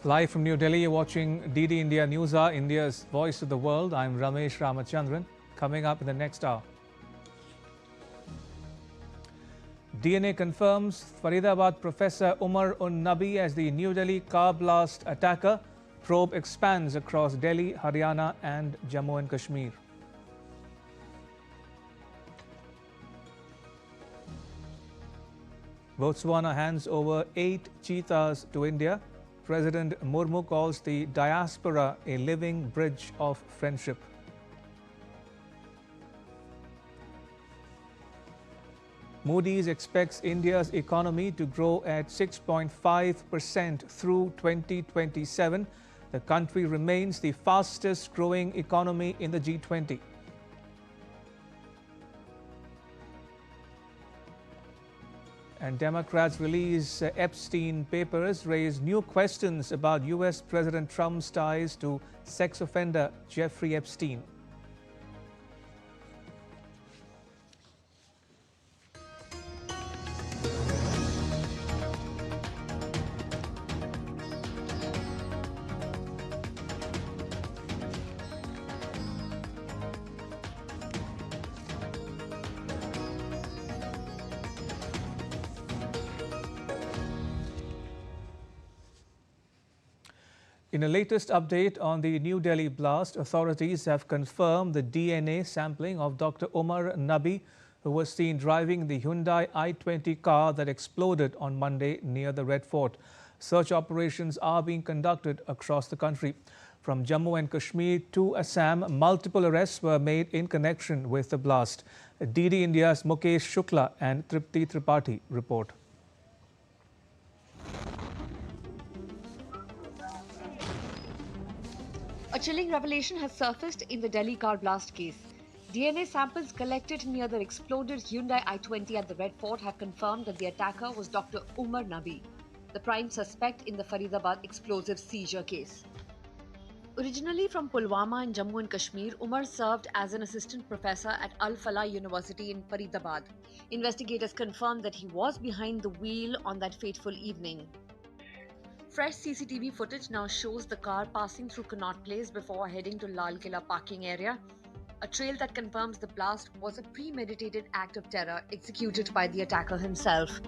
Live from New Delhi, you're watching DD India Newshour, India's voice of the world. I'm Ramesh Ramachandran. Coming up in the next hour. DNA confirms Faridabad Professor Umar-un-Nabi as the New Delhi car blast attacker. Probe expands across Delhi, Haryana and Jammu and Kashmir. Botswana hands over 8 cheetahs to India. President Murmu calls the diaspora a living bridge of friendship. Moody's expects India's economy to grow at 6.5% through 2027. The country remains the fastest growing economy in the G20. And Democrats release Epstein papers raise new questions about US President Trump's ties to sex offender Jeffrey Epstein. In a latest update on the New Delhi blast, authorities have confirmed the DNA sampling of Dr. Umar-Nabi, who was seen driving the Hyundai i20 car that exploded on Monday near the Red Fort. Search operations are being conducted across the country. From Jammu and Kashmir to Assam, multiple arrests were made in connection with the blast. DD India's Mukesh Shukla and Tripti Tripathi report. A chilling revelation has surfaced in the Delhi car blast case. DNA samples collected near the exploded Hyundai i20 at the Red Fort have confirmed that the attacker was Dr. Umar-Nabi, the prime suspect in the Faridabad explosive seizure case. Originally from Pulwama in Jammu and Kashmir, Umar served as an assistant professor at Al-Falah University in Faridabad. Investigators confirmed that he was behind the wheel on that fateful evening. Fresh CCTV footage now shows the car passing through Connaught Place before heading to Lal Killa parking area, a trail that confirms the blast was a premeditated act of terror executed by the attacker himself.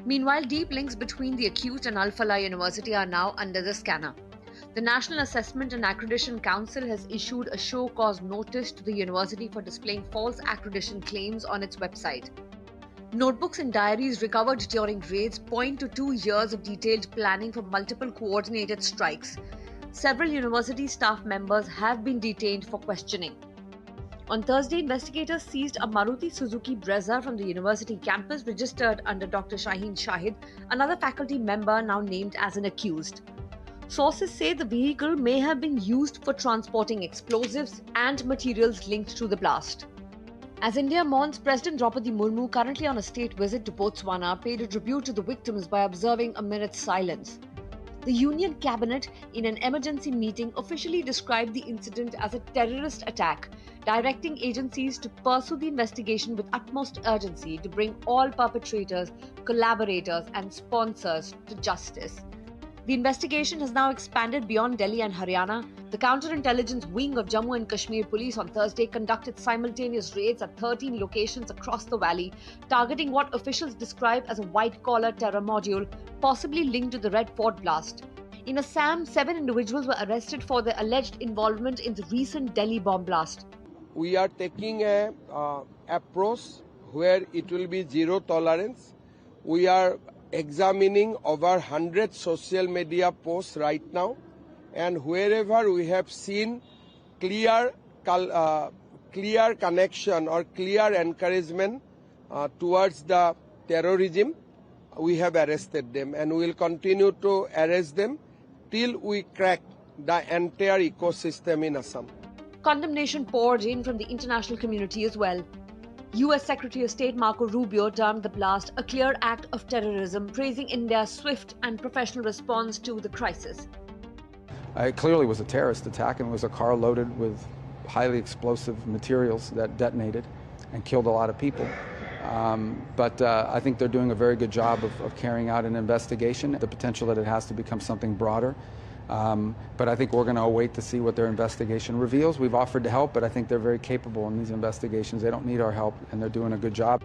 Meanwhile, deep links between the accused and Al-Falah University are now under the scanner. The National Assessment and Accreditation Council has issued a show-cause notice to the university for displaying false accreditation claims on its website. Notebooks and diaries recovered during raids point to 2 years of detailed planning for multiple coordinated strikes. Several university staff members have been detained for questioning. On Thursday, investigators seized a Maruti Suzuki Brezza from the university campus registered under Dr. Shaheen Shahid, another faculty member now named as an accused. Sources say the vehicle may have been used for transporting explosives and materials linked to the blast. As India mourns, President Draupadi Murmu, currently on a state visit to Botswana, paid a tribute to the victims by observing a minute's silence. The Union Cabinet, in an emergency meeting, officially described the incident as a terrorist attack, directing agencies to pursue the investigation with utmost urgency to bring all perpetrators, collaborators, and sponsors to justice. The investigation has now expanded beyond Delhi and Haryana. The counterintelligence wing of Jammu and Kashmir Police on Thursday conducted simultaneous raids at 13 locations across the valley, targeting what officials describe as a white-collar terror module, possibly linked to the Red Fort blast. In Assam, 7 individuals were arrested for their alleged involvement in the recent Delhi bomb blast. We are taking an approach where it will be zero tolerance. We are examining over 100 social media posts right now, and wherever we have seen clear connection or clear encouragement towards the terrorism, we have arrested them, and we will continue to arrest them till we crack the entire ecosystem in Assam. Condemnation poured in from the international community as well. US Secretary of State Marco Rubio termed the blast a clear act of terrorism, praising India's swift and professional response to the crisis. It clearly was a terrorist attack, and it was a car loaded with highly explosive materials that detonated and killed a lot of people. But I think they're doing a very good job of carrying out an investigation. The potential that it has to become something broader But I think we're going to await to see what their investigation reveals. We've offered to help, but I think they're very capable in these investigations. They don't need our help, and they're doing a good job.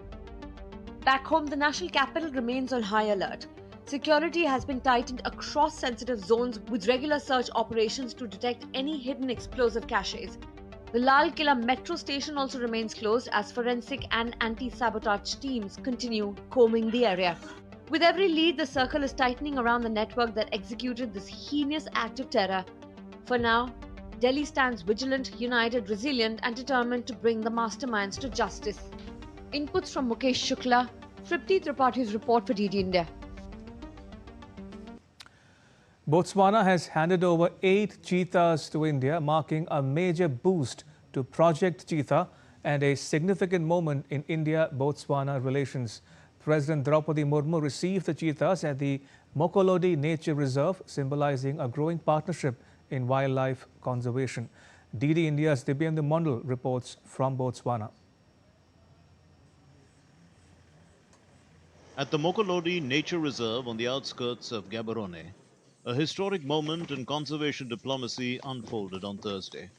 Back home, the national capital remains on high alert. Security has been tightened across sensitive zones with regular search operations to detect any hidden explosive caches. The Lal Killa metro station also remains closed as forensic and anti-sabotage teams continue combing the area. With every lead, the circle is tightening around the network that executed this heinous act of terror. For now, Delhi stands vigilant, united, resilient, and determined to bring the masterminds to justice. Inputs from Mukesh Shukla, Tripti Tripaঠি's report for DD India. Botswana has handed over 8 cheetahs to India, marking a major boost to Project Cheetah and a significant moment in India-Botswana relations. President Draupadi Murmu received the cheetahs at the Mokolodi Nature Reserve, symbolizing a growing partnership in wildlife conservation. DD India's Dibyendu Mondal reports from Botswana. At the Mokolodi Nature Reserve on the outskirts of Gaborone, a historic moment in conservation diplomacy unfolded on Thursday.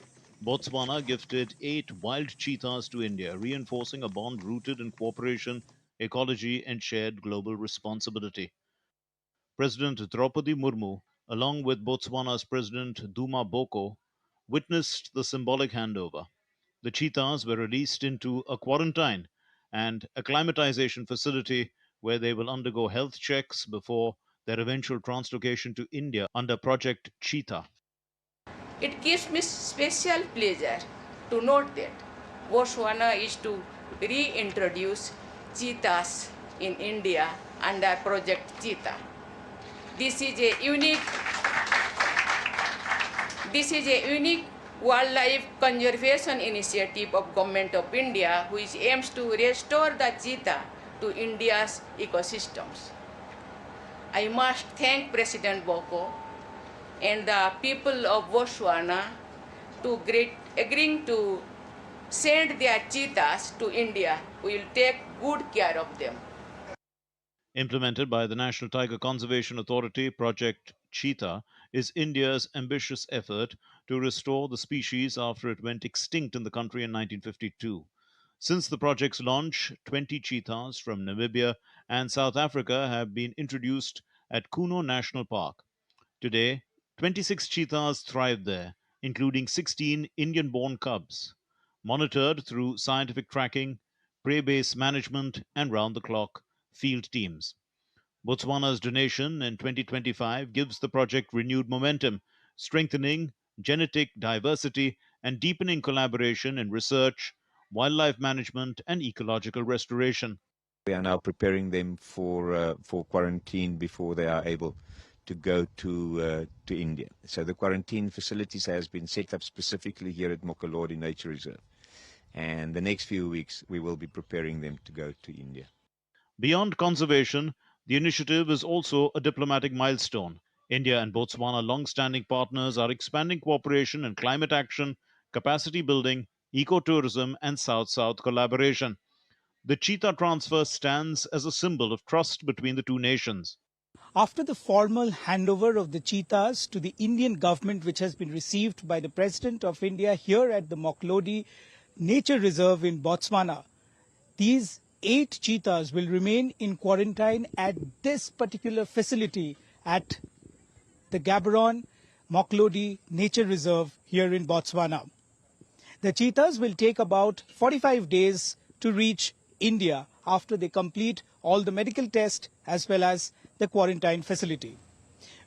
Botswana gifted 8 wild cheetahs to India, reinforcing a bond rooted in cooperation, ecology, and shared global responsibility. President Draupadi Murmu, along with Botswana's President Duma Boko, witnessed the symbolic handover. The cheetahs were released into a quarantine and acclimatization facility where they will undergo health checks before their eventual translocation to India under Project Cheetah. It gives me special pleasure to note that Botswana is to reintroduce cheetahs in India under Project Cheetah. This is a unique wildlife conservation initiative of Government of India which aims to restore the cheetah to India's ecosystems. I must thank President Boko and the people of Botswana to agreeing to send their cheetahs to India. We will take good care of them. Implemented by the National Tiger Conservation Authority, Project Cheetah is India's ambitious effort to restore the species after it went extinct in the country in 1952. Since the project's launch, 20 cheetahs from Namibia and South Africa have been introduced at Kuno National Park. Today, 26 cheetahs thrive there, including 16 Indian-born cubs, monitored through scientific tracking, prey-based management, and round-the-clock field teams. Botswana's donation in 2025 gives the project renewed momentum, strengthening genetic diversity and deepening collaboration in research, wildlife management, and ecological restoration. We are now preparing them for quarantine before they are able to go to India. So the quarantine facilities has been set up specifically here at Mokolodi Nature Reserve. And the next few weeks, we will be preparing them to go to India. Beyond conservation, the initiative is also a diplomatic milestone. India and Botswana, long-standing partners, are expanding cooperation in climate action, capacity building, ecotourism, and South-South collaboration. The cheetah transfer stands as a symbol of trust between the two nations. After the formal handover of the cheetahs to the Indian government, which has been received by the President of India here at the Mokolodi Nature Reserve in Botswana, these 8 cheetahs will remain in quarantine at this particular facility at the Gaborone Mokolodi Nature Reserve here in Botswana. The cheetahs will take about 45 days to reach India after they complete all the medical tests as well as the quarantine facility.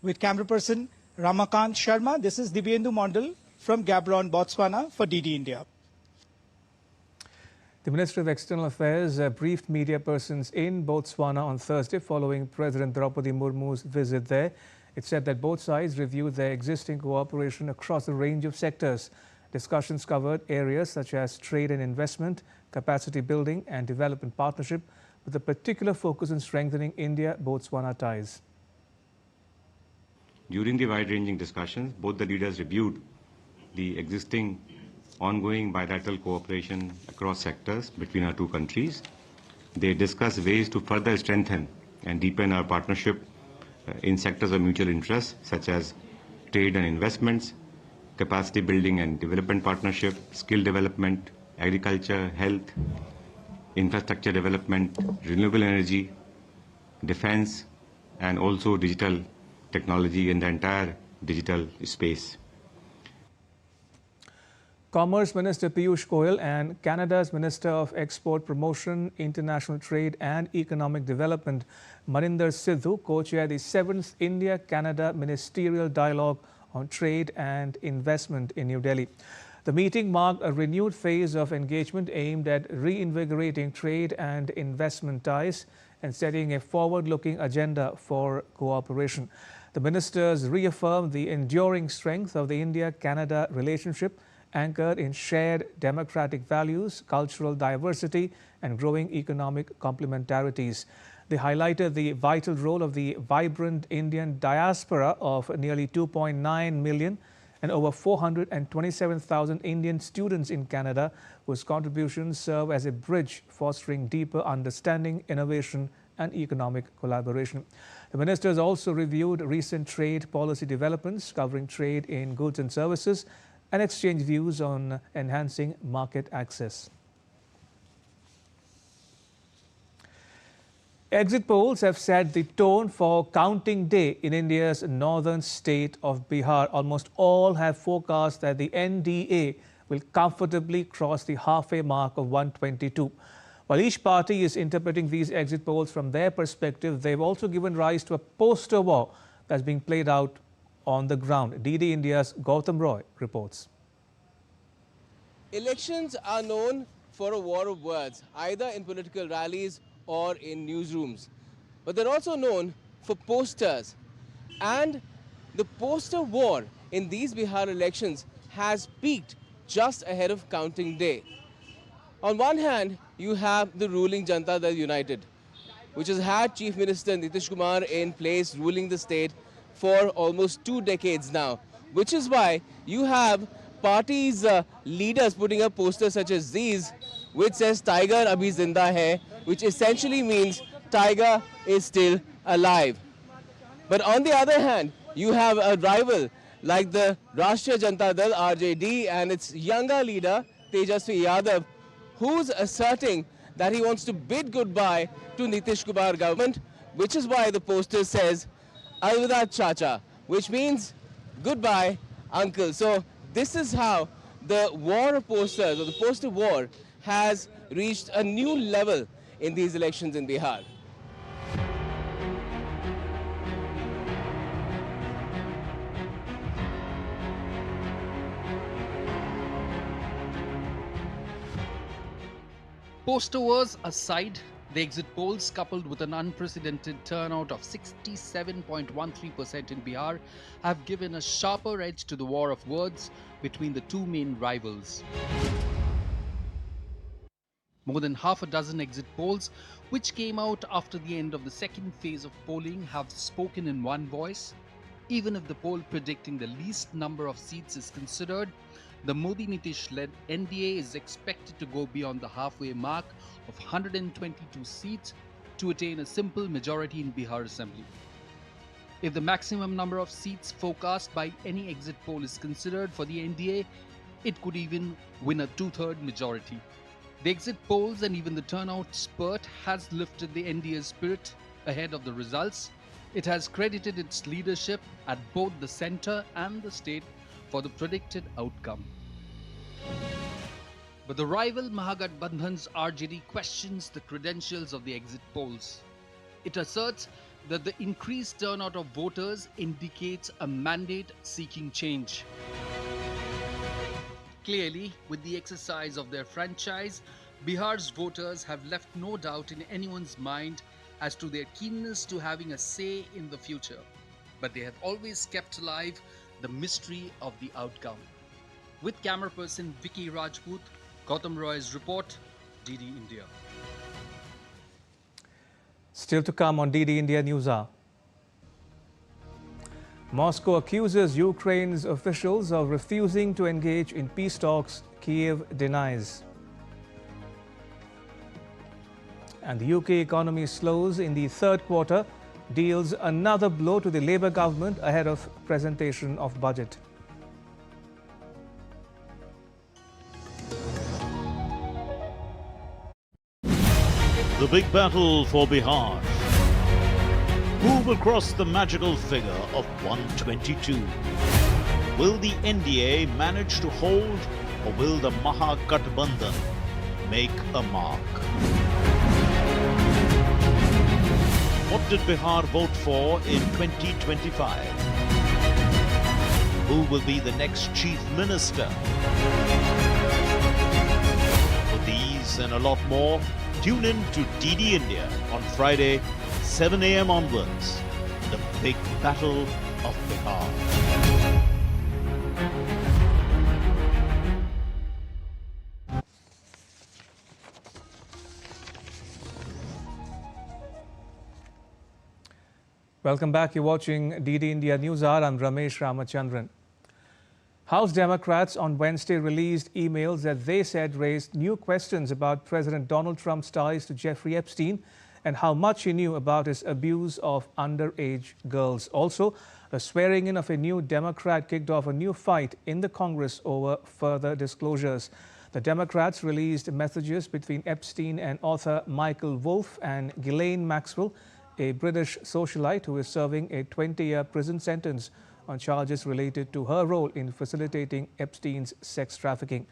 With camera person Ramakant Sharma, this is Dibyendu Mondal from Gaborone, Botswana for DD India. The Ministry of External Affairs briefed media persons in Botswana on Thursday following President Draupadi Murmu's visit there. It said that both sides reviewed their existing cooperation across a range of sectors. Discussions covered areas such as trade and investment, capacity building and development partnership, with a particular focus on strengthening India-Botswana ties. During the wide-ranging discussions, both the leaders reviewed the existing ongoing bilateral cooperation across sectors between our two countries. They discussed ways to further strengthen and deepen our partnership in sectors of mutual interest, such as trade and investments, capacity building and development partnership, skill development, agriculture, health, infrastructure development, renewable energy, defense, and also digital technology in the entire digital space. Commerce Minister Piyush Goyal and Canada's Minister of Export Promotion, International Trade and Economic Development, Maninder Sidhu, co-chair the 7th India-Canada Ministerial Dialogue on Trade and Investment in New Delhi. The meeting marked a renewed phase of engagement aimed at reinvigorating trade and investment ties and setting a forward-looking agenda for cooperation. The ministers reaffirmed the enduring strength of the India-Canada relationship, anchored in shared democratic values, cultural diversity, and growing economic complementarities. They highlighted the vital role of the vibrant Indian diaspora of nearly 2.9 million and over 427,000 Indian students in Canada, whose contributions serve as a bridge fostering deeper understanding, innovation, and economic collaboration. The ministers also reviewed recent trade policy developments covering trade in goods and services and exchanged views on enhancing market access. Exit polls have set the tone for counting day in India's northern state of Bihar. Almost all have forecast that the NDA will comfortably cross the halfway mark of 122. While each party is interpreting these exit polls from their perspective, they've also given rise to a poster war that's being played out on the ground. DD India's Gautam Roy reports. Elections are known for a war of words, either in political rallies or in newsrooms. But they're also known for posters. And the poster war in these Bihar elections has peaked just ahead of counting day. On one hand, you have the ruling Janata Dal United, which has had Chief Minister Nitish Kumar in place ruling the state for almost 2 decades now, which is why you have parties' leaders putting up posters such as these, which says Tiger Abhi Zinda Hai, which essentially means Tiger is still alive. But on the other hand, you have a rival like the Rashtriya Janata Dal RJD and its younger leader Tejasvi Yadav, who's asserting that he wants to bid goodbye to Nitish Kumar government, which is why the poster says Alvida Chacha, which means goodbye uncle. So this is how the war of posters, or the poster war, has reached a new level in these elections in Bihar. Poster wars aside, the exit polls, coupled with an unprecedented turnout of 67.13% in Bihar, have given a sharper edge to the war of words between the two main rivals. More than half a dozen exit polls, which came out after the end of the second phase of polling, have spoken in one voice. Even if the poll predicting the least number of seats is considered, the Modi-Nitish-led NDA is expected to go beyond the halfway mark of 122 seats to attain a simple majority in Bihar Assembly. If the maximum number of seats forecast by any exit poll is considered for the NDA, it could even win a two-thirds majority. The exit polls and even the turnout spurt has lifted the NDA's spirit ahead of the results. It has credited its leadership at both the centre and the state for the predicted outcome. But the rival Mahagathbandhan's RJD questions the credentials of the exit polls. It asserts that the increased turnout of voters indicates a mandate seeking change. Clearly, with the exercise of their franchise, Bihar's voters have left no doubt in anyone's mind as to their keenness to having a say in the future. But they have always kept alive the mystery of the outcome. With camera person Vicky Rajput, Gautam Roy's report, DD India. Still to come on DD India Newshour. Moscow accuses Ukraine's officials of refusing to engage in peace talks, Kiev denies. And the UK economy slows in the third quarter. deals another blow to the Labour government ahead of presentation of budget. The big battle for Bihar. Who will cross the magical figure of 122? Will the NDA manage to hold, or will the Mahagathbandhan make a mark? What did Bihar vote for in 2025? Who will be the next chief minister? For these and a lot more, tune in to DD India on Friday, 7 a.m. onwards. The big battle of Bihar. Welcome back. You're watching DD India Newshour. I'm Ramesh Ramachandran. House Democrats on Wednesday released emails that they said raised new questions about President Donald Trump's ties to Jeffrey Epstein and how much he knew about his abuse of underage girls. Also, the swearing in of a new Democrat kicked off a new fight in the Congress over further disclosures. The Democrats released messages between Epstein and author Michael Wolff and Ghislaine Maxwell, a British socialite who is serving a 20-year prison sentence on charges related to her role in facilitating Epstein's sex trafficking.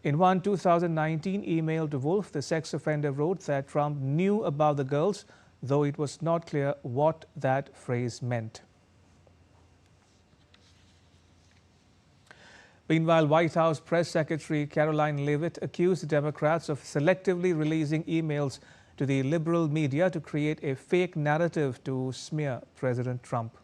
In one 2019 email to Wolff, the sex offender wrote that Trump knew about the girls, though it was not clear what that phrase meant. Meanwhile, White House Press Secretary Caroline Leavitt accused the Democrats of selectively releasing emails to the liberal media to create a fake narrative to smear President Trump.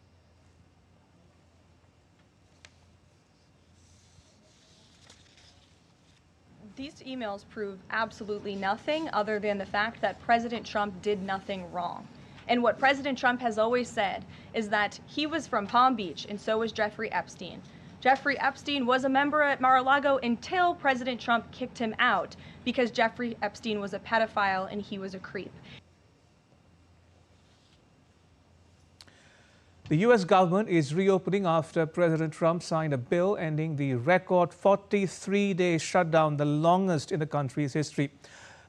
These emails prove absolutely nothing other than the fact that President Trump did nothing wrong. And what President Trump has always said is that he was from Palm Beach and so was Jeffrey Epstein. Jeffrey Epstein was a member at Mar-a-Lago until President Trump kicked him out because Jeffrey Epstein was a pedophile and he was a creep. The U.S. government is reopening after President Trump signed a bill ending the record 43-day shutdown, the longest in the country's history.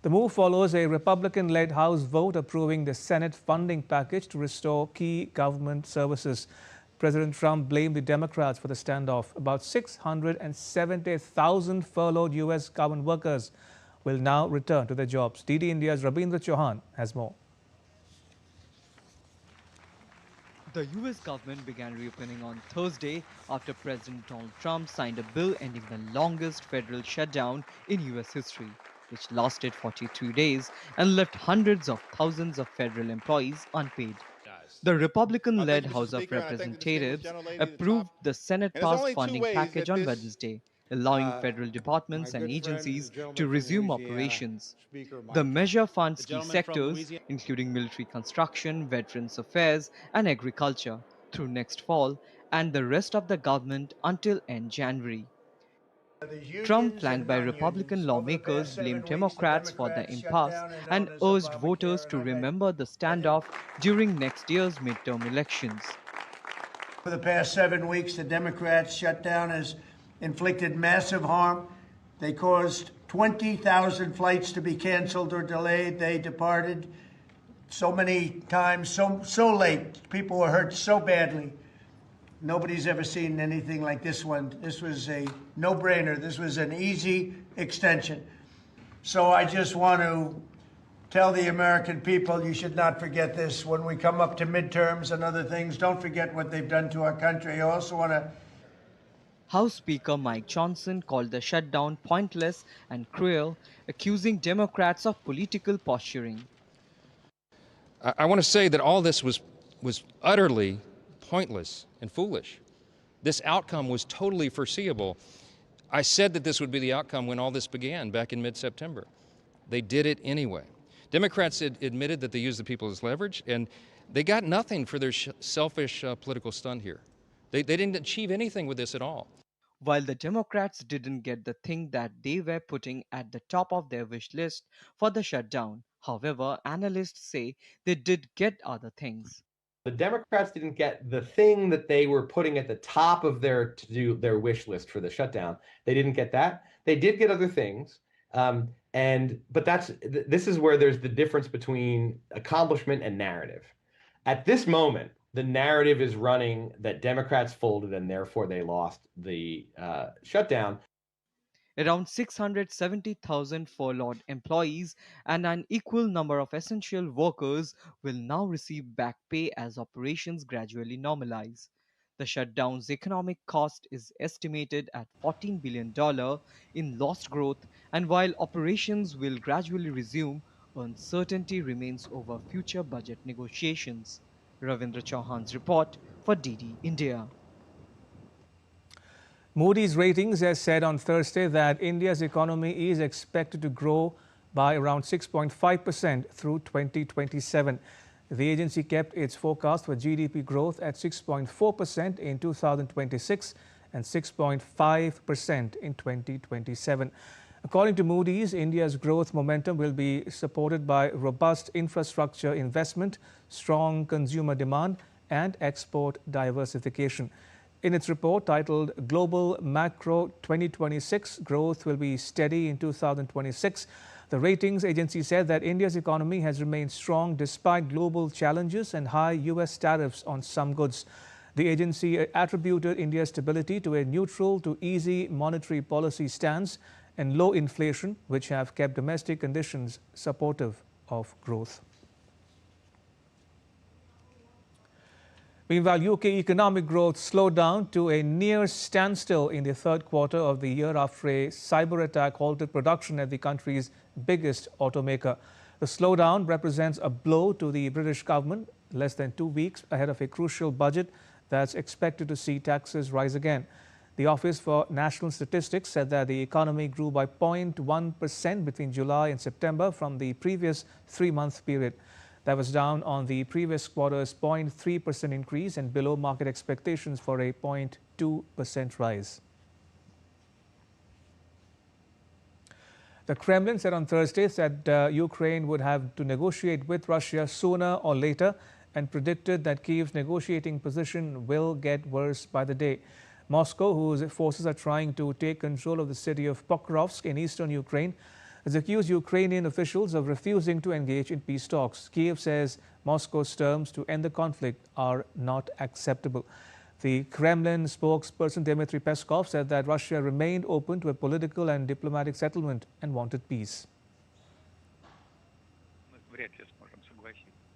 The move follows a Republican-led House vote approving the Senate funding package to restore key government services. President Trump blamed the Democrats for the standoff. About 670,000 furloughed U.S. government workers will now return to their jobs. DD India's Rabindra Chauhan has more. The U.S. government began reopening on Thursday after President Donald Trump signed a bill ending the longest federal shutdown in U.S. history, which lasted 42 days and left hundreds of thousands of federal employees unpaid. The Republican-led House of Representatives approved the Senate-passed funding package on Wednesday, allowing federal departments and agencies to resume operations. The measure funds key sectors, including military construction, veterans affairs, and agriculture, through next fall, and the rest of the government until end January. Trump, flanked by Republican lawmakers, blamed Democrats for the impasse and urged voters to remember the standoff during next year's midterm elections. For the past 7 weeks, the Democrats' shutdown has inflicted massive harm. They caused 20,000 flights to be canceled or delayed. They departed so many times, so late. People were hurt so badly. Nobody's ever seen anything like this one. This was a no-brainer. This was an easy extension. So I just want to tell the American people, you should not forget this. When we come up to midterms and other things, don't forget what they've done to our country. I also want to... House Speaker Mike Johnson called the shutdown pointless and cruel, accusing Democrats of political posturing. I want to say that all this was utterly pointless and foolish. This outcome was totally foreseeable. I said that this would be the outcome when all this began back in mid-September. They did it anyway. Democrats admitted that they used the people as leverage, and they got nothing for their selfish political stunt here. They didn't achieve anything with this at all. While the Democrats didn't get the thing that they were putting at the top of their wish list for the shutdown, however, analysts say they did get other things. The Democrats didn't get the thing that they were putting at the top of their their wish list for the shutdown. They didn't get that. They did get other things. But this is where there's the difference between accomplishment and narrative. At this moment, the narrative is running that Democrats folded and therefore they lost the shutdown. Around 670,000 furloughed employees and an equal number of essential workers will now receive back pay as operations gradually normalize. The shutdown's economic cost is estimated at $14 billion in lost growth, and while operations will gradually resume, uncertainty remains over future budget negotiations. Ravindra Chauhan's report for DD India. Moody's Ratings has said on Thursday that India's economy is expected to grow by around 6.5% through 2027. The agency kept its forecast for GDP growth at 6.4% in 2026 and 6.5% in 2027. According to Moody's, India's growth momentum will be supported by robust infrastructure investment, strong consumer demand, and export diversification. In its report titled Global Macro 2026, growth will be steady in 2026. The ratings agency said that India's economy has remained strong despite global challenges and high U.S. tariffs on some goods. The agency attributed India's stability to a neutral to easy monetary policy stance and low inflation, which have kept domestic conditions supportive of growth. Meanwhile, UK economic growth slowed down to a near standstill in the third quarter of the year after a cyber attack halted production at the country's biggest automaker. The slowdown represents a blow to the British government less than 2 weeks ahead of a crucial budget that's expected to see taxes rise again. The Office for National Statistics said that the economy grew by 0.1% between July and September from the previous 3-month period. That was down on the previous quarter's 0.3% increase and below market expectations for a 0.2% rise. The Kremlin said on Thursday that Ukraine would have to negotiate with Russia sooner or later and predicted that Kyiv's negotiating position will get worse by the day. Moscow, whose forces are trying to take control of the city of Pokrovsk in eastern Ukraine, has accused Ukrainian officials of refusing to engage in peace talks. Kyiv says Moscow's terms to end the conflict are not acceptable. The Kremlin spokesperson Dmitry Peskov said that Russia remained open to a political and diplomatic settlement and wanted peace.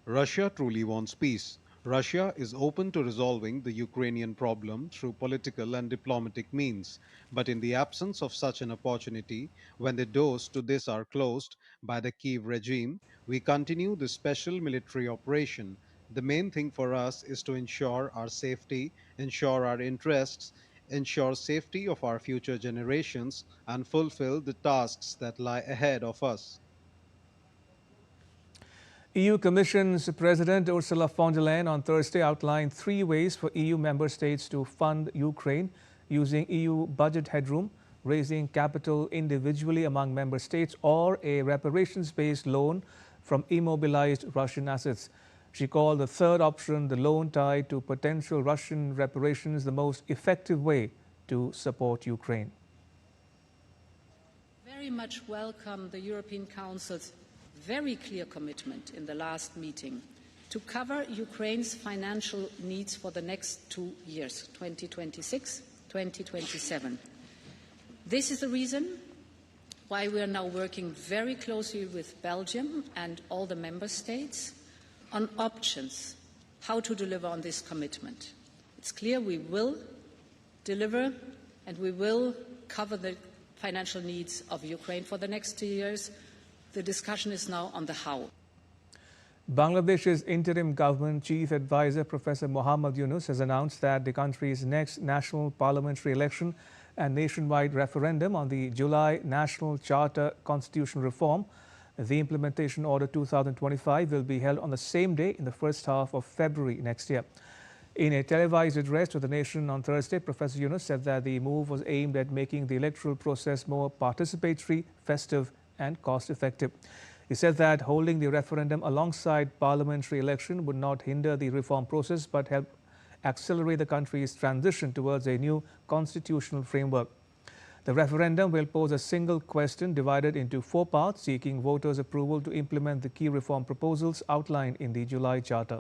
Russia truly wants peace. Russia is open to resolving the Ukrainian problem through political and diplomatic means. But in the absence of such an opportunity, when the doors to this are closed by the Kyiv regime, we continue the special military operation. The main thing for us is to ensure our safety, ensure our interests, ensure safety of our future generations, and fulfill the tasks that lie ahead of us. EU Commission's President Ursula von der Leyen on Thursday outlined 3 ways for EU member states to fund Ukraine using EU budget headroom, raising capital individually among member states, or a reparations-based loan from immobilized Russian assets. She called the third option, the loan tied to potential Russian reparations, the most effective way to support Ukraine. Very much welcome the European Council's very clear commitment in the last meeting to cover Ukraine's financial needs for the next 2 years, 2026, 2027. This is the reason why we are now working very closely with Belgium and all the member states on options, how to deliver on this commitment. It's clear we will deliver and we will cover the financial needs of Ukraine for the next 2 years. The discussion is now on the how. Bangladesh's interim government chief advisor, Professor Muhammad Yunus, has announced that the country's next national parliamentary election and nationwide referendum on the July National Charter Constitutional Reform, the Implementation Order 2025, will be held on the same day in the first half of February next year. In a televised address to the nation on Thursday, Professor Yunus said that the move was aimed at making the electoral process more participatory, festive, and cost-effective. He said that holding the referendum alongside parliamentary election would not hinder the reform process but help accelerate the country's transition towards a new constitutional framework. The referendum will pose a single question divided into 4 parts, seeking voters' approval to implement the key reform proposals outlined in the July Charter.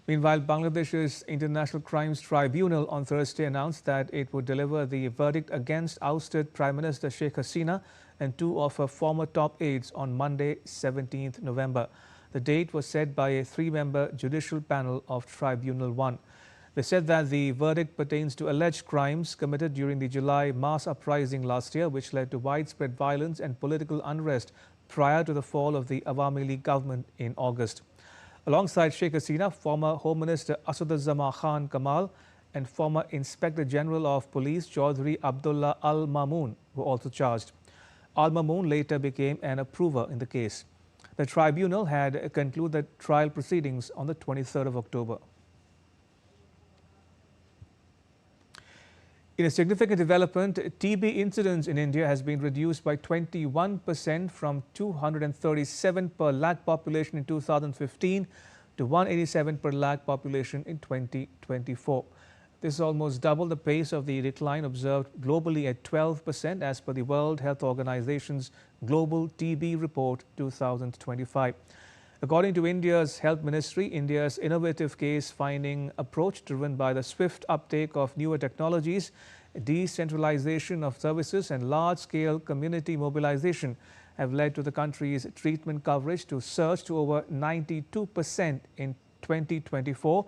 Meanwhile, Bangladesh's International Crimes Tribunal on Thursday announced that it would deliver the verdict against ousted Prime Minister Sheikh Hasina and 2 of her former top aides on Monday, 17th November. The date was set by a 3-member judicial panel of Tribunal 1. They said that the verdict pertains to alleged crimes committed during the July mass uprising last year, which led to widespread violence and political unrest prior to the fall of the Awami League government in August. Alongside Sheikh Hasina, former Home Minister Asaduzzaman Khan Kamal and former Inspector General of Police Chaudhry Abdullah Al Mamoon were also charged. Al Mamoon later became an approver in the case. The tribunal had concluded trial proceedings on the 23rd of October. In a significant development, TB incidence in India has been reduced by 21% from 237 per lakh population in 2015 to 187 per lakh population in 2024. This is almost double the pace of the decline observed globally at 12% as per the World Health Organization's Global TB Report 2025. According to India's Health Ministry, India's innovative case-finding approach, driven by the swift uptake of newer technologies, decentralization of services and large-scale community mobilization, have led to the country's treatment coverage to surge to over 92% in 2024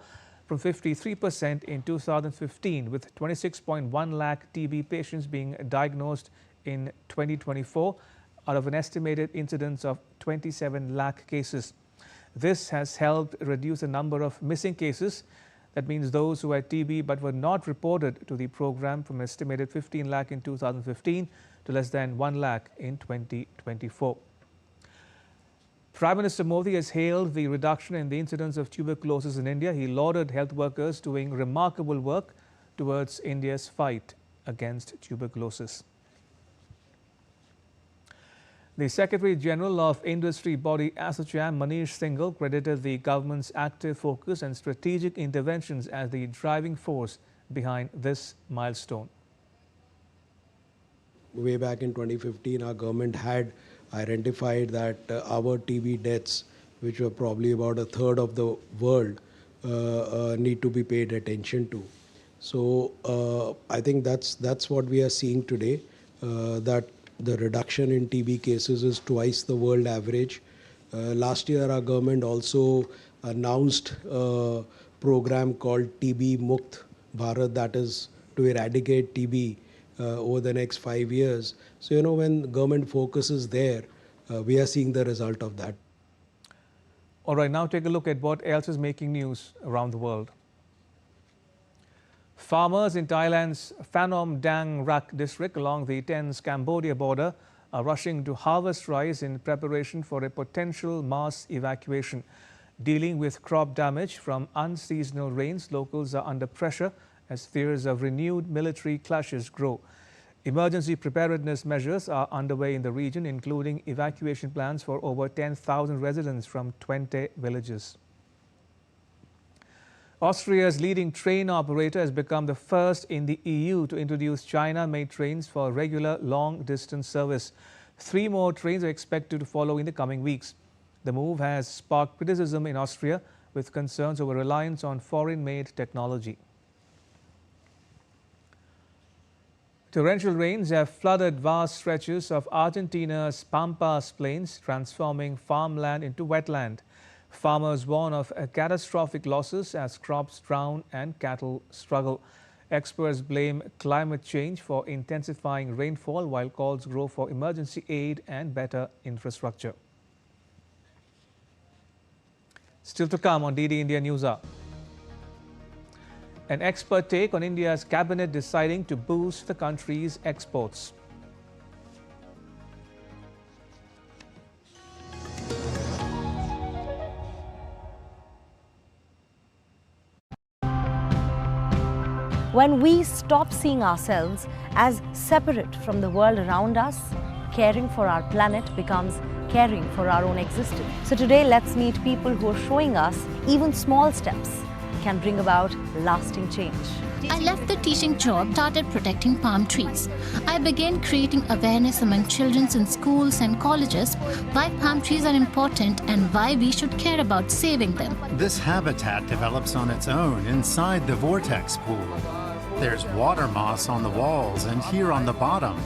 from 53% in 2015, with 26.1 lakh TB patients being diagnosed in 2024 out of an estimated incidence of 27 lakh cases. This has helped reduce the number of missing cases. That means those who had TB but were not reported to the program from estimated 15 lakh in 2015 to less than 1 lakh in 2024. Prime Minister Modi has hailed the reduction in the incidence of tuberculosis in India. He lauded health workers doing remarkable work towards India's fight against tuberculosis. The Secretary General of industry body ASSOCHAM, Manish Singhal, credited the government's active focus and strategic interventions as the driving force behind this milestone. Way back in 2015, our government had identified that our TB deaths, which were probably about a third of the world, need to be paid attention to. So I think that's what we are seeing today, that the reduction in TB cases is twice the world average. Last year, our government also announced a program called TB Mukt Bharat, that is to eradicate TB over the next 5 years. So, when government focuses there, we are seeing the result of that. All right, now take a look at what else is making news around the world. Farmers in Thailand's Phanom Dang Rak district along the Tense-Cambodia border are rushing to harvest rice in preparation for a potential mass evacuation. Dealing with crop damage from unseasonal rains, locals are under pressure as fears of renewed military clashes grow. Emergency preparedness measures are underway in the region, including evacuation plans for over 10,000 residents from 20 villages. Austria's leading train operator has become the first in the EU to introduce China-made trains for regular long-distance service. 3 more trains are expected to follow in the coming weeks. The move has sparked criticism in Austria, with concerns over reliance on foreign-made technology. Torrential rains have flooded vast stretches of Argentina's Pampas plains, transforming farmland into wetland. Farmers warn of catastrophic losses as crops drown and cattle struggle. Experts blame climate change for intensifying rainfall, while calls grow for emergency aid and better infrastructure. Still to come on DD India Newshour. An expert take on India's cabinet deciding to boost the country's exports. When we stop seeing ourselves as separate from the world around us, caring for our planet becomes caring for our own existence. So today, let's meet people who are showing us even small steps can bring about lasting change. I left the teaching job, started protecting palm trees. I began creating awareness among children in schools and colleges why palm trees are important and why we should care about saving them. This habitat develops on its own inside the vortex pool. There's water moss on the walls and here on the bottom.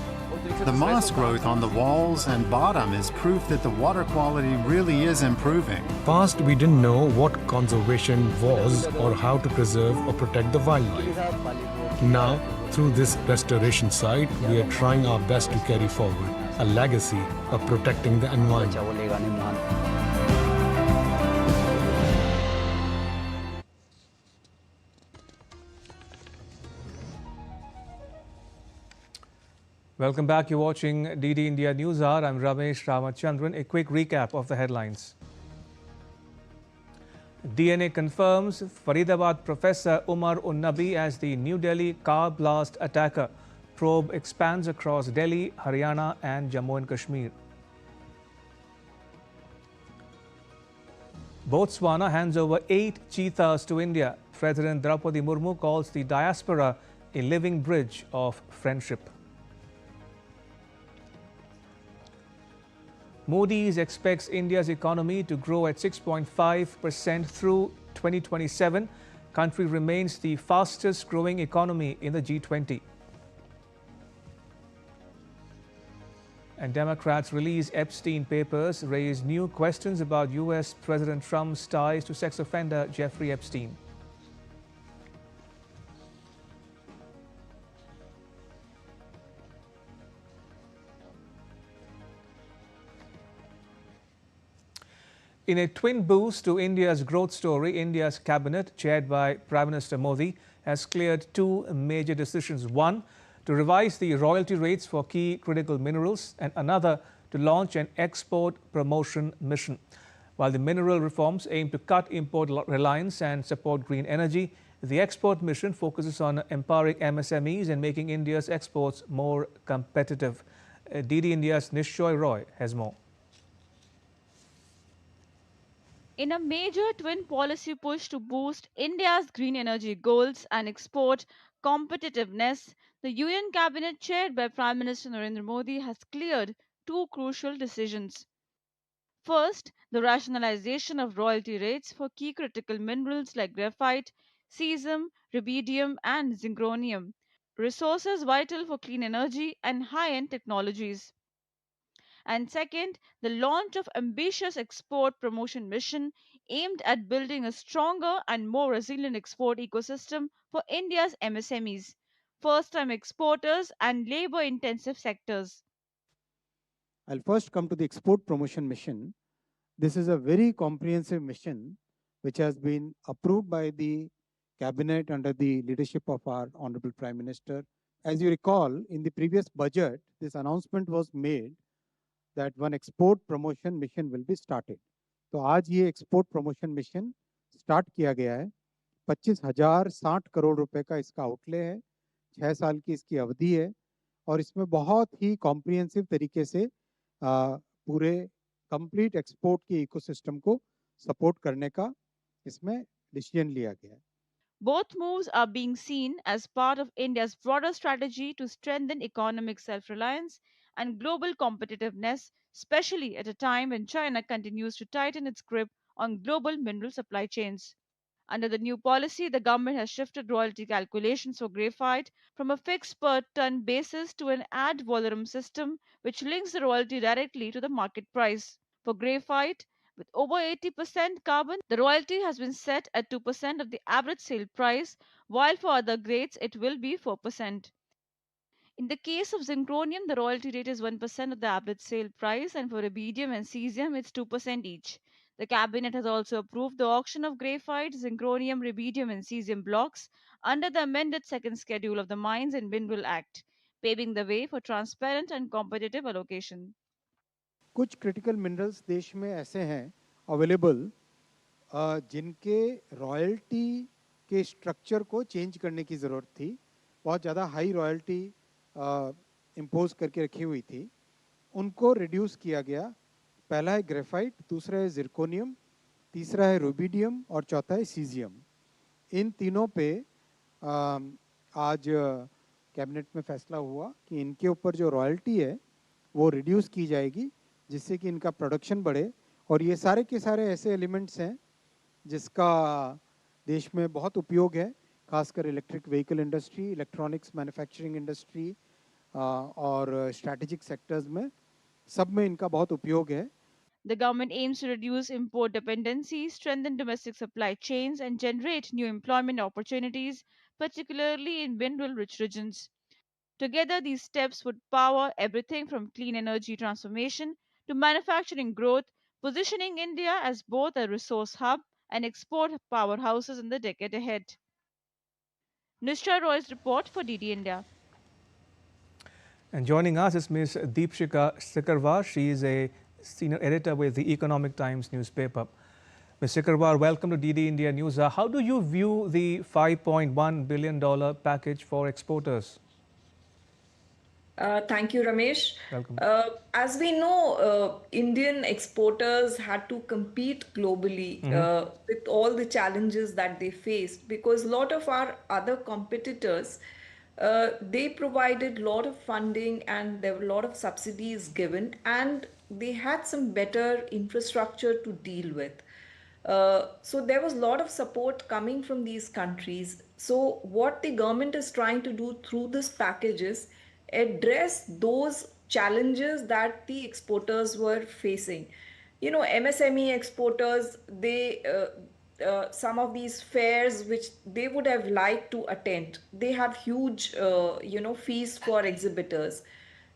The moss growth on the walls and bottom is proof that the water quality really is improving. Past, we didn't know what conservation was or how to preserve or protect the wildlife. Now, through this restoration site, we are trying our best to carry forward a legacy of protecting the environment. Welcome back. You're watching DD India Newshour. I'm Ramesh Ramachandran. A quick recap of the headlines. DNA confirms Faridabad professor Umar un-Nabi as the New Delhi car blast attacker. Probe expands across Delhi, Haryana and Jammu and Kashmir. Botswana hands over 8 cheetahs to India. President Draupadi Murmu calls the diaspora a living bridge of friendship. Moody's expects India's economy to grow at 6.5% through 2027. Country remains the fastest growing economy in the G20. And Democrats release Epstein papers, raise new questions about US President Trump's ties to sex offender Jeffrey Epstein. In a twin boost to India's growth story, India's cabinet, chaired by Prime Minister Modi, has cleared 2 major decisions. One, to revise the royalty rates for key critical minerals, and another, to launch an export promotion mission. While the mineral reforms aim to cut import reliance and support green energy, the export mission focuses on empowering MSMEs and making India's exports more competitive. DD India's Nishchoy Roy has more. In a major twin policy push to boost India's green energy goals and export competitiveness, the UN cabinet chaired by Prime Minister Narendra Modi has cleared 2 crucial decisions. First, the rationalization of royalty rates for key critical minerals like graphite, cesium, rubidium and zirconium, resources vital for clean energy and high-end technologies. And second, the launch of ambitious export promotion mission aimed at building a stronger and more resilient export ecosystem for India's MSMEs, first-time exporters and labor-intensive sectors. I'll first come to the export promotion mission. This is a very comprehensive mission which has been approved by the cabinet under the leadership of our Honorable Prime Minister. As you recall, in the previous budget, this announcement was made that one export promotion mission will be started. तो आज ये export promotion mission start किया गया है। 25,060 करोड़ रुपए का इसका outlay है, 6 साल की इसकी अवधि है और इसमें बहुत ही कॉम्प्रिहेंसिव तरीके से पूरे कंप्लीट एक्सपोर्ट के इकोसिस्टम को सपोर्ट करने का इसमें डिसीजन लिया गया है। Both moves are being seen as part of India's broader strategy to strengthen economic self-reliance and global competitiveness, especially at a time when China continues to tighten its grip on global mineral supply chains. Under the new policy, the government has shifted royalty calculations for graphite from a fixed per ton basis to an ad valorem system, which links the royalty directly to the market price. For graphite, with over 80% carbon, the royalty has been set at 2% of the average sale price, while for other grades it will be 4%. In the case of zirconium, the royalty rate is 1% of the average sale price, and for rubidium and cesium, it's 2% each. The cabinet has also approved the auction of graphite, zirconium, rubidium, and cesium blocks under the amended second schedule of the Mines and Mineral Act, paving the way for transparent and competitive allocation. कुछ critical minerals देश में ऐसे हैं available जिनके royalty के structure को change करने की ज़रूरत थी। बहुत ज़्यादा हाई रॉयल्टी इम्पोज करके रखी हुई थी, उनको रिड्यूस किया गया। पहला है ग्रेफाइट, दूसरा है जिरकोनियम, तीसरा है रुबिडियम और चौथा है सीजियम। इन तीनों पे आज कैबिनेट में फैसला हुआ कि इनके ऊपर जो रॉयल्टी है वो रिड्यूस की जाएगी, जिससे कि इनका प्रोडक्शन बढ़े। और ये सारे के सारे ऐसे एलिमेंट्स हैं जिसका देश में बहुत उपयोग है, खासकर electric vehicle industry, electronics manufacturing industry और स्ट्रैटेजिक सेक्टर्स में, सब में इनका बहुत उपयोग है। The government aims to reduce import dependency, strengthen domestic supply chains, and generate new employment opportunities, particularly in mineral-rich regions. Together, these steps would power everything from clean energy transformation to manufacturing growth, positioning India as both a resource hub and export powerhouses in the decade ahead. Nushra Roy's report for DD India. And joining us is Ms. Deepshika Sikarwar. She is a senior editor with the Economic Times newspaper. Ms. Sikarwar, welcome to DD India News. How do you view the $5.1 billion package for exporters? Thank you, Ramesh. Welcome. As we know, Indian exporters had to compete globally with all the challenges that they faced, because a lot of our other competitors, they provided a lot of funding and there were a lot of subsidies given, and they had some better infrastructure to deal with. So there was a lot of support coming from these countries. So what the government is trying to do through this package is address those challenges that the exporters were facing. You know, MSME exporters, they some of these fairs which they would have liked to attend, they have huge fees for exhibitors.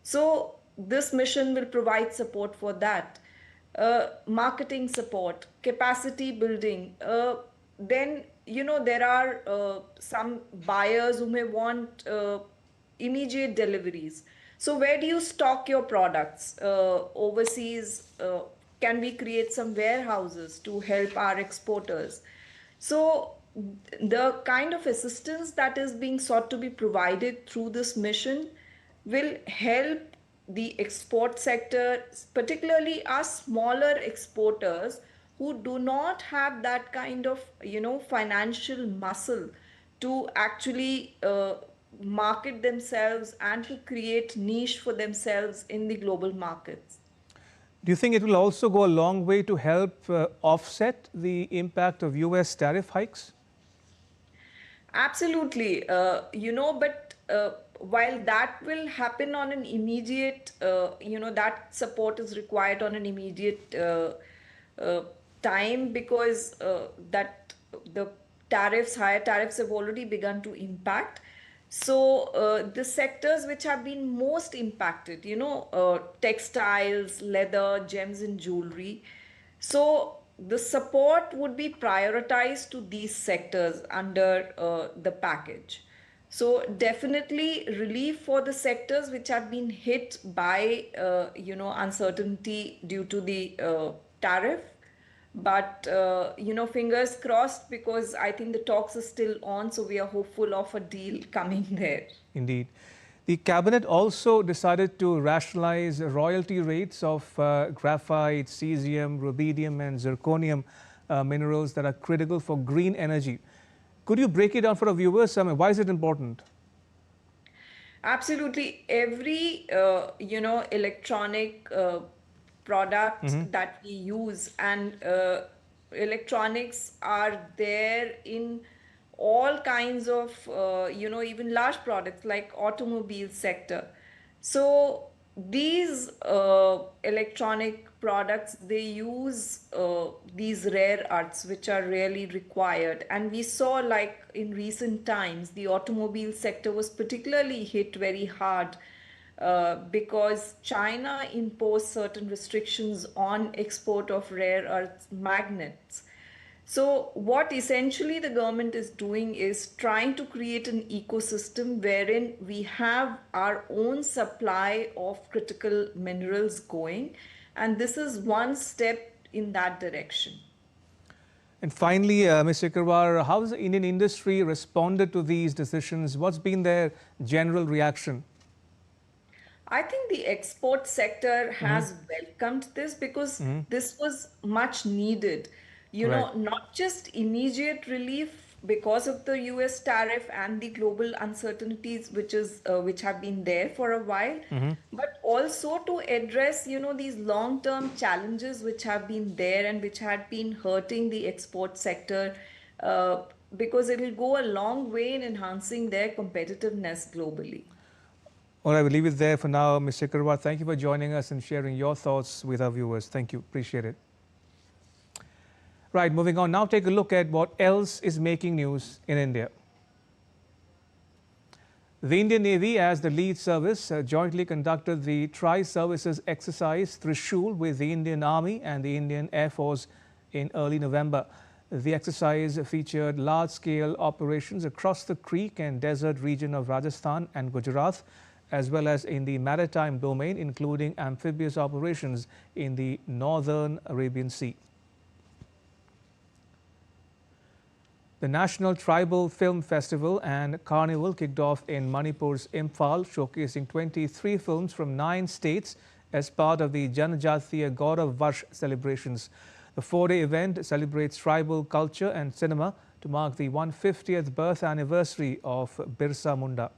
So this mission will provide support for that. Marketing support, capacity building. Then, you know, there are some buyers who may want immediate deliveries. So where do you stock your products? Overseas, can we create some warehouses to help our exporters? So the kind of assistance that is being sought to be provided through this mission will help the export sector, particularly us smaller exporters who do not have that kind of, you know, financial muscle to actually market themselves and to create niche for themselves in the global markets. Do you think it will also go a long way to help offset the impact of US tariff hikes? Absolutely. But while that will happen on an immediate, that support is required on an immediate time, because that the higher tariffs have already begun to impact. So the sectors which have been most impacted, textiles, leather, gems and jewelry. So the support would be prioritized to these sectors under the package. So definitely relief for the sectors which have been hit by, uncertainty due to the tariff. But, fingers crossed, because I think the talks are still on. So we are hopeful of a deal coming there. Indeed. The cabinet also decided to rationalize royalty rates of graphite, cesium, rubidium and zirconium minerals that are critical for green energy. Could you break it down for our viewers? I mean, why is it important? Absolutely. Every, electronic product that we use, and electronics are there in all kinds of, even large products like automobile sector. So these electronic products, they use these rare earths which are really required. And we saw, like in recent times, the automobile sector was particularly hit very hard because China imposed certain restrictions on export of rare earth magnets. So what essentially the government is doing is trying to create an ecosystem wherein we have our own supply of critical minerals going, and this is one step in that direction. And finally, Mr. Karwar, how has the Indian industry responded to these decisions? What's been their general reaction? I think the export sector has welcomed this because this was much needed. You know, Right. not just immediate relief because of the US tariff and the global uncertainties which have been there for a while, but also to address, you know, these long-term challenges which have been there and which had been hurting the export sector, because it will go a long way in enhancing their competitiveness globally. All right, we'll leave it there for now. Mr. Karwar, thank you for joining us and sharing your thoughts with our viewers. Thank you. Appreciate it. Right, moving on. Now take a look at what else is making news in India. The Indian Navy, as the lead service, jointly conducted the Tri-Services Exercise Trishul with the Indian Army and the Indian Air Force in early November. The exercise featured large-scale operations across the creek and desert region of Rajasthan and Gujarat, as well as in the maritime domain, including amphibious operations in the northern Arabian Sea. The National Tribal Film Festival and Carnival kicked off in Manipur's Imphal, showcasing 23 films from 9 states as part of the Janajatiya Gaurav Varsh celebrations. The 4-day event celebrates tribal culture and cinema to mark the 150th birth anniversary of Birsa Munda.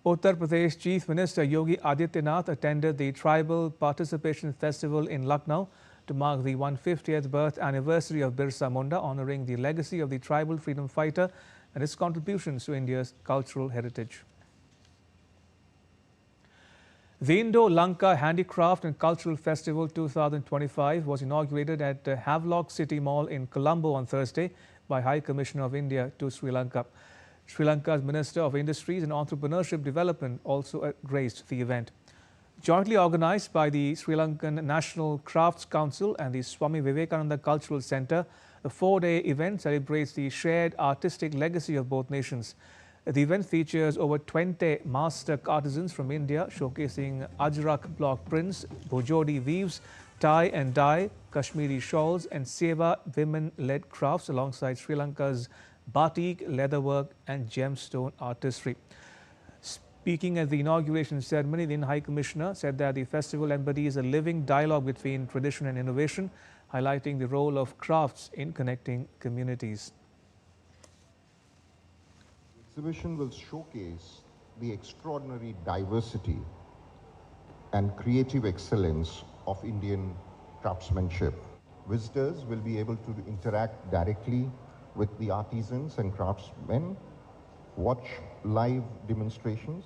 Uttar Pradesh Chief Minister Yogi Adityanath attended the Tribal Participation Festival in Lucknow to mark the 150th birth anniversary of Birsa Munda, honoring the legacy of the tribal freedom fighter and his contributions to India's cultural heritage. The Indo-Lanka Handicraft and Cultural Festival 2025 was inaugurated at Havelock City Mall in Colombo on Thursday by High Commissioner of India to Sri Lanka. Sri Lanka's Minister of Industries and Entrepreneurship Development also graced the event. Jointly organized by the Sri Lankan National Crafts Council and the Swami Vivekananda Cultural Centre, the 4-day event celebrates the shared artistic legacy of both nations. The event features over 20 master artisans from India, showcasing Ajrak block prints, Bhojodi weaves, tie and dye, Kashmiri shawls and Seva women-led crafts alongside Sri Lanka's batik, leatherwork and gemstone artistry. Speaking at the inauguration ceremony, the Indian High Commissioner said that the festival embodies a living dialogue between tradition and innovation, highlighting the role of crafts in connecting communities. The exhibition will showcase the extraordinary diversity and creative excellence of Indian craftsmanship. Visitors will be able to interact directly with the artisans and craftsmen, watch live demonstrations,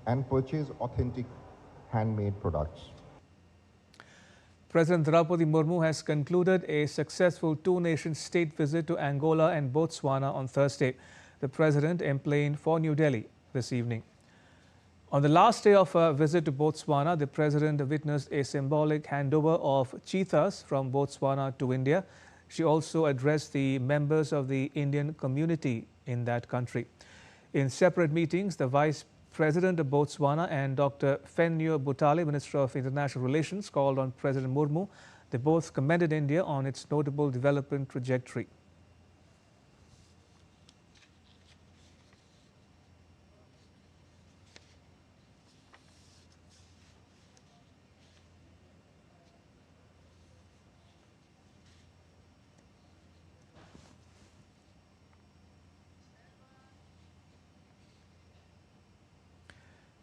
and purchase authentic handmade products. President Draupadi Murmu has concluded a successful two-nation state visit to Angola and Botswana on Thursday. The president emplaned for New Delhi this evening. On the last day of her visit to Botswana, the president witnessed a symbolic handover of cheetahs from Botswana to India. She also addressed the members of the Indian community in that country. In separate meetings, the Vice President of Botswana and Dr. Fenyo Butale, Minister of International Relations, called on President Murmu. They both commended India on its notable development trajectory.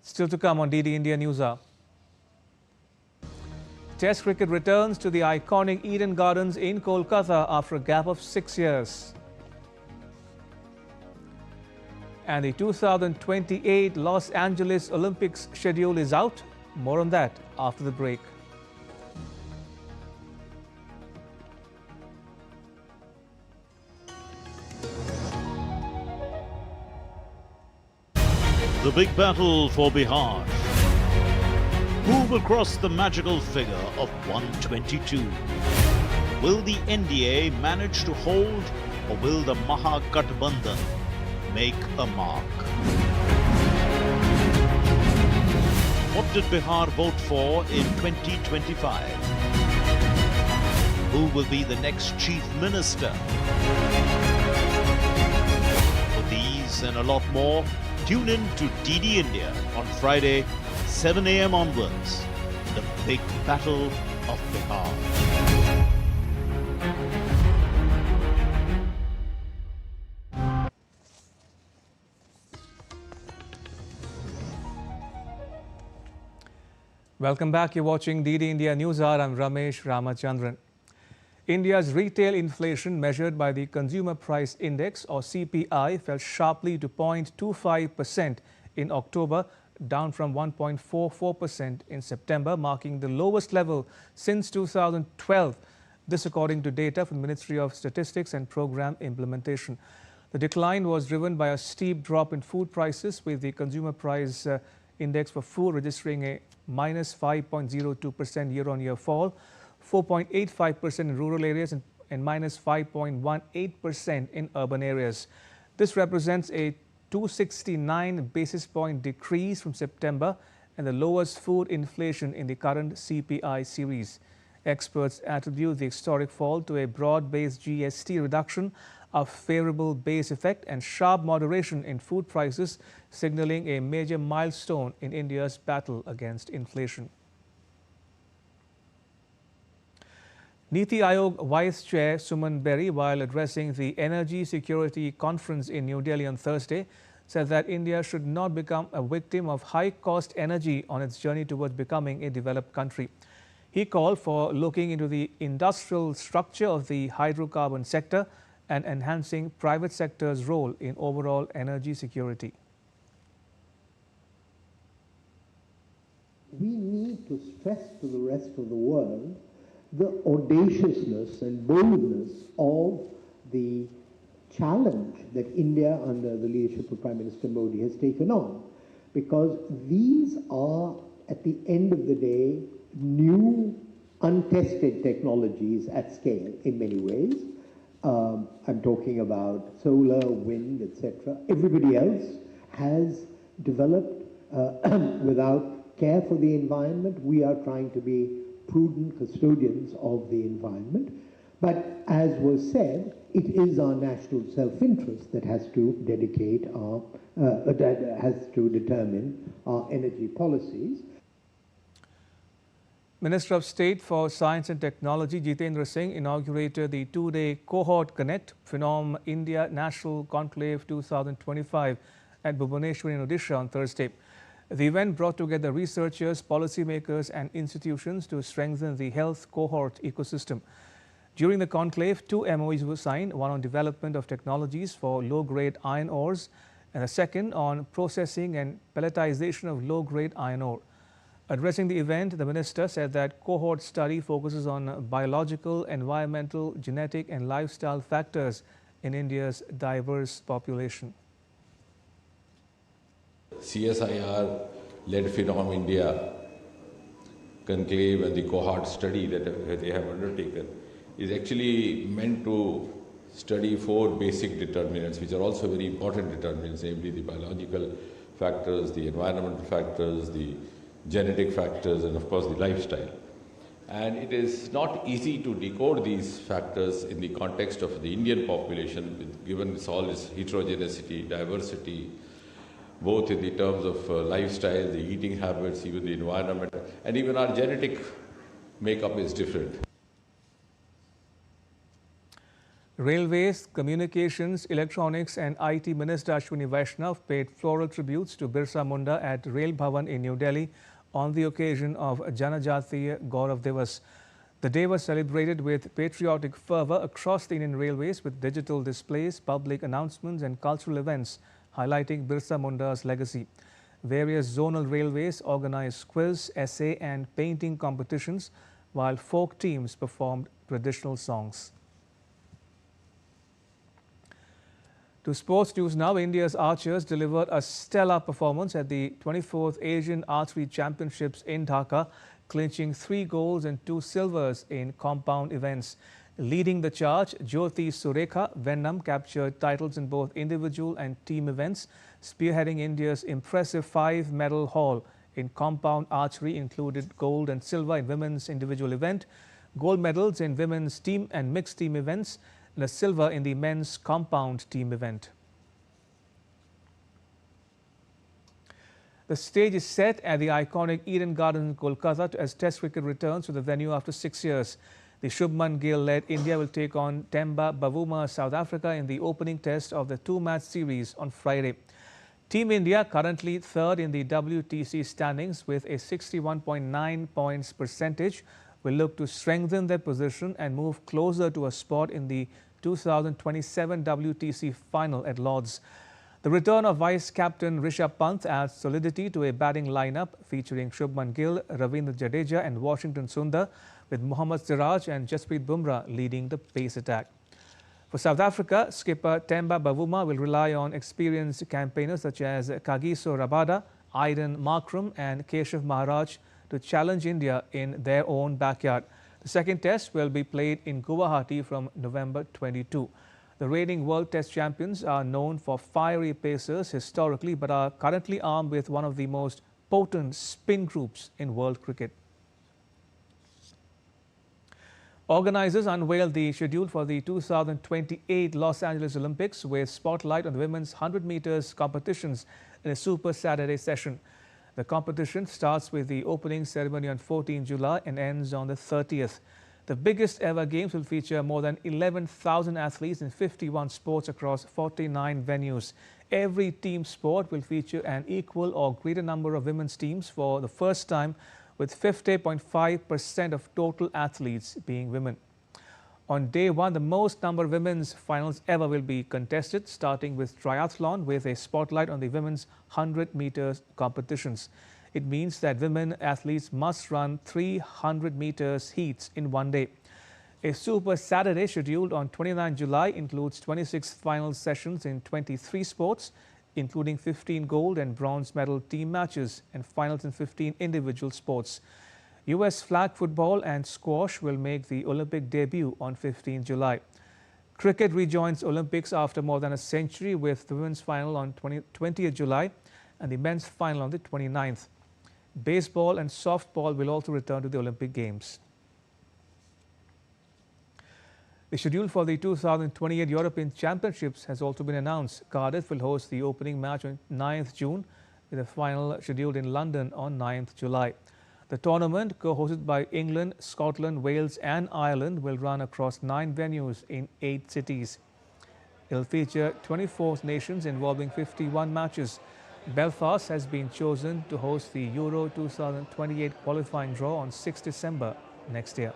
Still to come on DD India Newshour. Test cricket returns to the iconic Eden Gardens in Kolkata after a gap of 6 years. And the 2028 Los Angeles Olympics schedule is out. More on that after the break. The big battle for Bihar. Who will cross the magical figure of 122? Will the NDA manage to hold, or will the Mahagathbandhan make a mark? What did Bihar vote for in 2025? Who will be the next chief minister? For these and a lot more, tune in to DD India on Friday, 7 a.m. onwards. The big battle of Bihar. Welcome back. You're watching DD India Newshour. I'm Ramesh Ramachandran. India's retail inflation measured by the Consumer Price Index or CPI fell sharply to 0.25% in October, down from 1.44% in September, marking the lowest level since 2012. This according to data from the Ministry of Statistics and Program Implementation. The decline was driven by a steep drop in food prices, with the Consumer Price Index for food registering a minus 5.02% year-on-year fall, 4.85% in rural areas and minus 5.18% in urban areas. This represents a 269 basis point decrease from September and the lowest food inflation in the current CPI series. Experts attribute the historic fall to a broad-based GST reduction, a favorable base effect and sharp moderation in food prices, signaling a major milestone in India's battle against inflation. Niti Aayog Vice Chair Suman Berry, while addressing the Energy Security Conference in New Delhi on Thursday, said that India should not become a victim of high-cost energy on its journey towards becoming a developed country. He called for looking into the industrial structure of the hydrocarbon sector and enhancing private sector's role in overall energy security. We need to stress to the rest of the world the audaciousness and boldness of the challenge that India, under the leadership of Prime Minister Modi, has taken on. Because these are, at the end of the day, new, untested technologies at scale in many ways. I'm talking about solar, wind, etc. Everybody else has developed without care for the environment. We are trying to be prudent custodians of the environment. But as was said, it is our national self-interest that has to dedicate our, that has to determine our energy policies. Minister of State for Science and Technology Jitendra Singh inaugurated the two-day Cohort Connect Phenom India National Conclave 2025 at Bhubaneswar in Odisha on Thursday. The event brought together researchers, policymakers and institutions to strengthen the health cohort ecosystem. During the conclave, two MOUs were signed, one on development of technologies for low-grade iron ores and a second on processing and pelletization of low-grade iron ore. Addressing the event, the minister said that cohort study focuses on biological, environmental, genetic and lifestyle factors in India's diverse population. CSIR-led Phenom India conclave and the cohort study that they have undertaken is actually meant to study four basic determinants, which are also very important determinants, namely the biological factors, the environmental factors, the genetic factors, and of course the lifestyle. And it is not easy to decode these factors in the context of the Indian population, given all its heterogeneity, diversity, both in the terms of lifestyle, the eating habits, even the environment, and even our genetic makeup is different. Railways, Communications, Electronics and IT Minister Ashwini Vaishnav paid floral tributes to Birsa Munda at Rail Bhavan in New Delhi on the occasion of Janajatiya Gaurav Divas. The day was celebrated with patriotic fervour across the Indian Railways with digital displays, public announcements and cultural events highlighting Birsa Munda's legacy. Various zonal railways organized quiz, essay and painting competitions, while folk teams performed traditional songs. To sports news now, India's archers delivered a stellar performance at the 24th Asian Archery Championships in Dhaka, clinching 3 golds and 2 silvers in compound events. Leading the charge, Jyoti Surekha Vennam captured titles in both individual and team events, spearheading India's impressive 5-medal haul in compound archery, included gold and silver in women's individual event, gold medals in women's team and mixed team events, and a silver in the men's compound team event. The stage is set at the iconic Eden Gardens in Kolkata as Test cricket returns to the venue after 6 years. The Shubman Gill-led India will take on Temba Bavuma, South Africa, in the opening test of the two-match series on Friday. Team India, currently third in the WTC standings with a 61.9 points percentage, will look to strengthen their position and move closer to a spot in the 2027 WTC final at Lord's. The return of vice-captain Rishabh Pant adds solidity to a batting lineup featuring Shubman Gill, Ravindra Jadeja and Washington Sundar, with Mohammad Siraj and Jasprit Bumrah leading the pace attack. For South Africa, skipper Temba Bavuma will rely on experienced campaigners such as Kagiso Rabada, Aiden Markram and Keshav Maharaj to challenge India in their own backyard. The second test will be played in Guwahati from November 22. The reigning World Test champions are known for fiery pacers historically, but are currently armed with one of the most potent spin groups in world cricket. Organizers unveiled the schedule for the 2028 Los Angeles Olympics with spotlight on the women's 100 meters competitions in a Super Saturday session. The competition starts with the opening ceremony on 14 July and ends on the 30th. The biggest ever games will feature more than 11,000 athletes in 51 sports across 49 venues. Every team sport will feature an equal or greater number of women's teams for the first time, with 50.5% of total athletes being women. On day one, the most number of women's finals ever will be contested, starting with triathlon with a spotlight on the women's 100 meters competitions. It means that women athletes must run 300 meters heats in one day. A Super Saturday scheduled on 29 July includes 26 final sessions in 23 sports, including 15 gold and bronze medal team matches and finals in 15 individual sports. US flag football and squash will make the Olympic debut on 15 July. Cricket rejoins Olympics after more than a century with the women's final on 20th July and the men's final on the 29th. Baseball and softball will also return to the Olympic Games. The schedule for the 2028 European Championships has also been announced. Cardiff will host the opening match on 9th June, with a final scheduled in London on 9th July. The tournament, co-hosted by England, Scotland, Wales and Ireland, will run across 9 venues in 8 cities. It will feature 24 nations involving 51 matches. Belfast has been chosen to host the Euro 2028 qualifying draw on 6 December next year.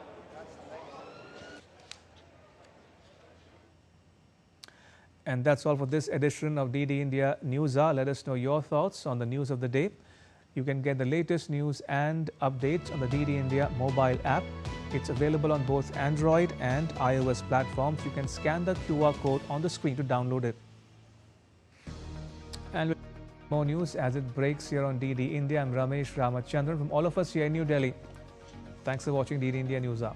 And that's all for this edition of DD India Newshour. Let us know your thoughts on the news of the day. You can get the latest news and updates on the DD India mobile app. It's available on both Android and iOS platforms. You can scan the QR code on the screen to download it. And more news as it breaks here on DD India. I'm Ramesh Ramachandran from all of us here in New Delhi. Thanks for watching DD India Newshour.